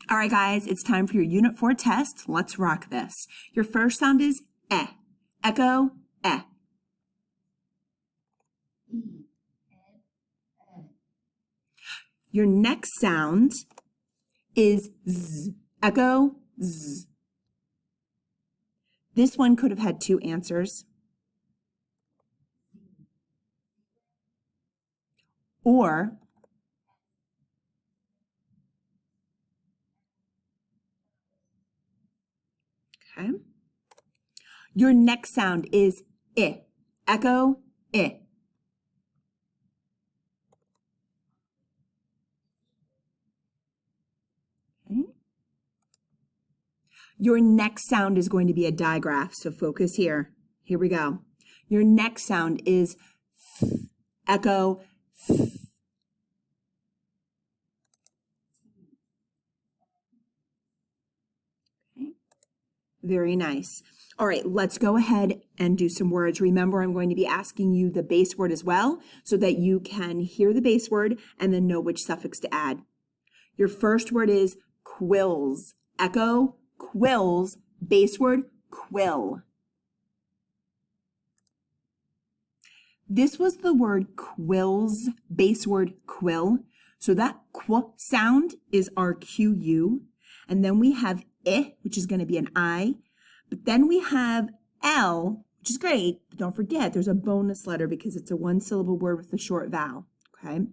All right, guys, it's time for your Unit 4 test. Let's rock this. Your first sound is eh. Echo, eh. Your next sound is z. Echo, z. This one could have had two answers. Or okay. Your next sound is I. Echo, I. Okay. Your next sound is going to be a digraph, so focus here. Here we go. Your next sound is th. Echo, th. Okay. Very nice. All right, let's go ahead and do some words. Remember, I'm going to be asking you the base word as well so that you can hear the base word and then know which suffix to add. Your first word is quills. Echo, quills. Base word, quill. This was the word quills, base word quill. So that qu sound is our QU. And then we have I, which is going to be an I. But then we have L, which is great, but don't forget there's a bonus letter because it's a one-syllable word with a short vowel, okay?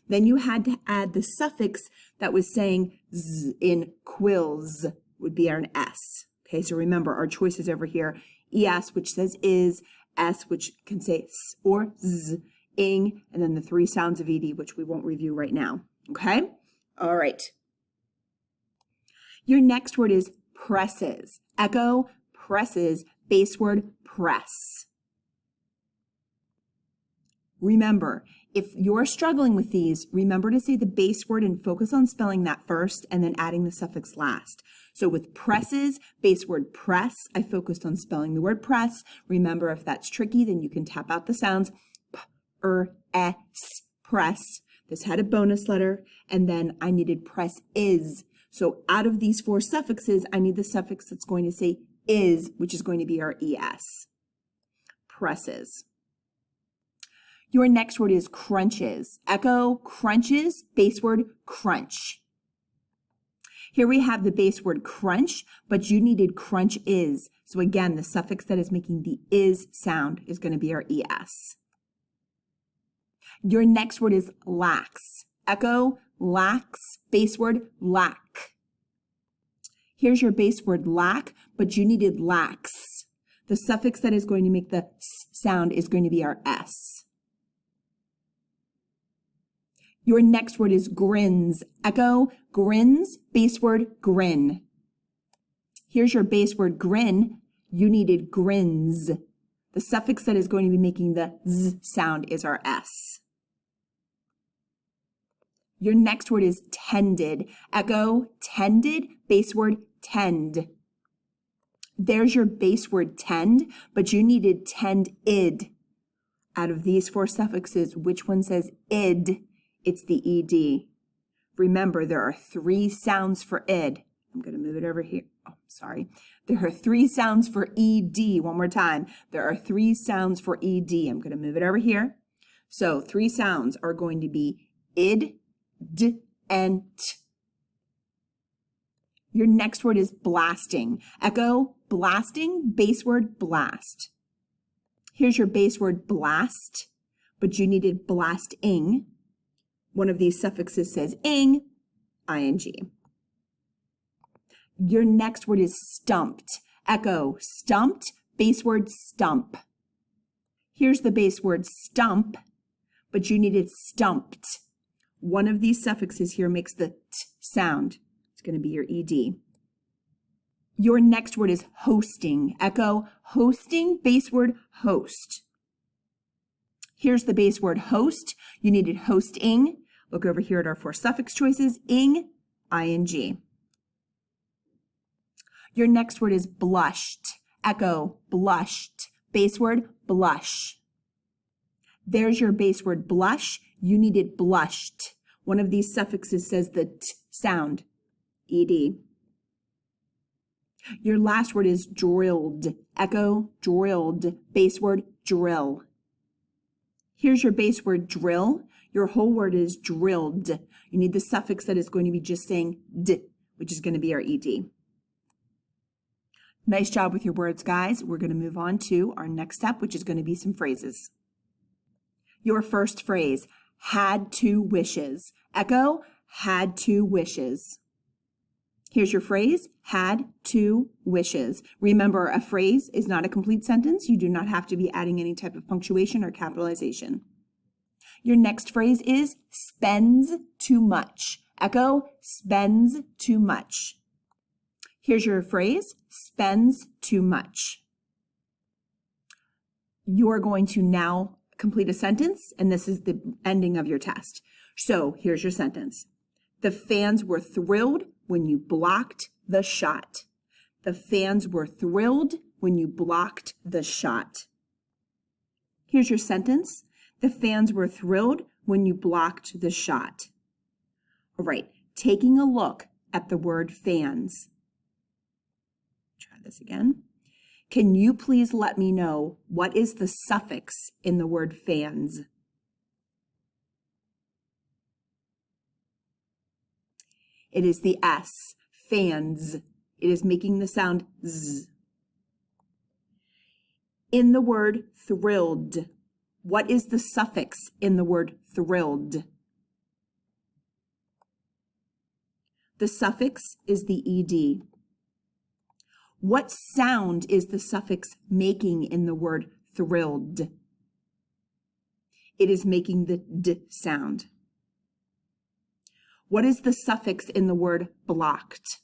Then you had to add the suffix that was saying Z in quills, would be an S, okay? So remember, our choices over here, ES, which says is, S, which can say S or Z, ing, and then the three sounds of ED, which we won't review right now, okay? All right. Your next word is presses. Echo, presses, base word, press. Remember, if you're struggling with these, remember to say the base word and focus on spelling that first and then adding the suffix last. So with presses, base word press, I focused on spelling the word press. Remember, if that's tricky, then you can tap out the sounds p, s, press. This had a bonus letter, and then I needed press is. So out of these four suffixes, I need the suffix that's going to say is, which is going to be our ES. Presses. Your next word is crunches. Echo, crunches, base word, crunch. Here we have the base word crunch, but you needed crunch is. So again, the suffix that is making the is sound is going to be our ES. Your next word is lax. Echo, lax, base word, lack. Here's your base word lack, but you needed lax. The suffix that is going to make the S sound is going to be our S. Your next word is grins. Echo, grins, base word, grin. Here's your base word grin. You needed grins. The suffix that is going to be making the Z sound is our S. Your next word is tended. Echo, tended, base word, tend. There's your base word tend, but you needed tend-id. Out of these four suffixes, which one says id? It's the ed. Remember, there are three sounds for id. I'm going to move it over here. Oh, sorry. There are three sounds for ed. One more time. There are three sounds for ed. I'm going to move it over here. So three sounds are going to be id, d, and t. Your next word is blasting. Echo, blasting, base word, blast. Here's your base word blast, but you needed blasting. One of these suffixes says ing, ing. Your next word is stumped. Echo, stumped, base word, stump. Here's the base word stump, but you needed stumped. One of these suffixes here makes the t sound. It's going to be your ed. Your next word is hosting. Echo, hosting, base word, host. Here's the base word host. You needed hosting. Look over here at our four suffix choices. Ing, ing. Your next word is blushed. Echo, blushed. Base word, blush. There's your base word blush. You needed blushed. One of these suffixes says the t sound. ED. Your last word is drilled. Echo, drilled. Base word, drill. Here's your base word, drill. Your whole word is drilled. You need the suffix that is going to be just saying d, which is going to be our ED. Nice job with your words, guys. We're going to move on to our next step, which is going to be some phrases. Your first phrase, had two wishes. Echo, had two wishes. Here's your phrase, had two wishes. Remember, a phrase is not a complete sentence. You do not have to be adding any type of punctuation or capitalization. Your next phrase is spends too much. Echo, spends too much. Here's your phrase, spends too much. You're going to now complete a sentence, and this is the ending of your test. So here's your sentence. The fans were thrilled when you blocked the shot. The fans were thrilled when you blocked the shot. Here's your sentence. The fans were thrilled when you blocked the shot. All right, taking a look at the word fans. Try this again. Can you please let me know what is the suffix in the word fans? It is the S, fans. It is making the sound Z. In the word thrilled, what is the suffix in the word thrilled? The suffix is the ED. What sound is the suffix making in the word thrilled? It is making the D sound. What is the suffix in the word blocked?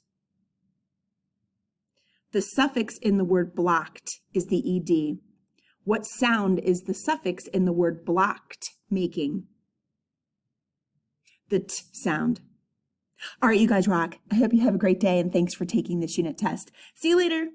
The suffix in the word blocked is the ED. What sound is the suffix in the word blocked making? The T sound. All right, you guys rock. I hope you have a great day, and thanks for taking this unit test. See you later.